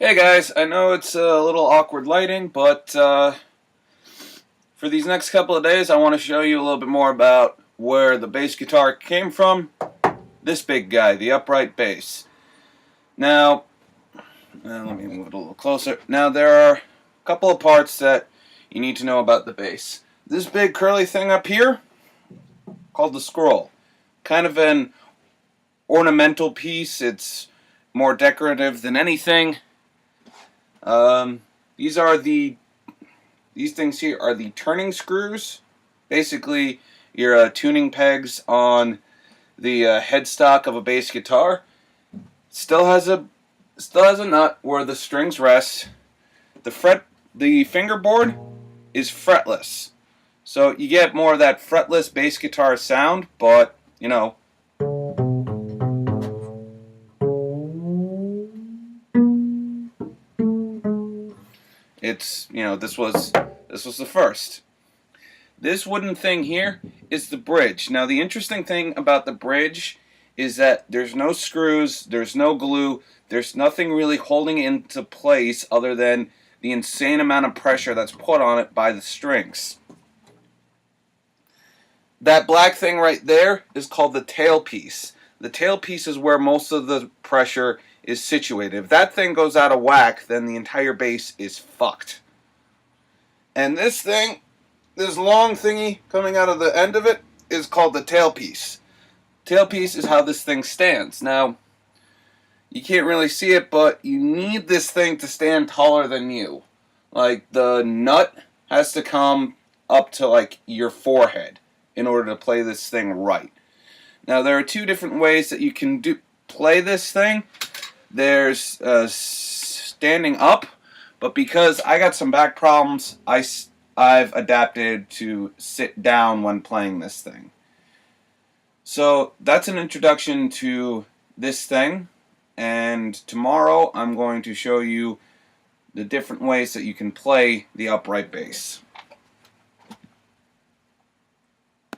Hey guys, I know it's a little awkward lighting, but for these next couple of days I want to show you a little bit more about where the bass guitar came from. This big guy, the upright bass. Now, let me move it a little closer. Now there are a couple of parts that you need to know about the bass. This big curly thing up here, called the scroll. Kind of an ornamental piece. It's more decorative than anything. These things here are the turning screws. Basically, your tuning pegs on the headstock of a bass guitar. Still has a nut where the strings rest. The fingerboard is fretless, so you get more of that fretless bass guitar sound. But you know, this was the first. This wooden thing here is the bridge. Now the interesting thing about the bridge is that there's no screws, there's no glue, there's nothing really holding it into place other than the insane amount of pressure that's put on it by the strings. That black thing right there is called the tailpiece. The tailpiece is where most of the pressure is situated. If that thing goes out of whack, then the entire bass is fucked. And this thing, this long thingy coming out of the end of it, is called the tailpiece. Tailpiece is how this thing stands. Now, you can't really see it, but you need this thing to stand taller than you. Like, the nut has to come up to, like, your forehead in order to play this thing right. Now, there are two different ways that you can play this thing. There's standing up, but because I got some back problems, I've adapted to sit down when playing this thing. So that's an introduction to this thing, and tomorrow I'm going to show you the different ways that you can play the upright bass.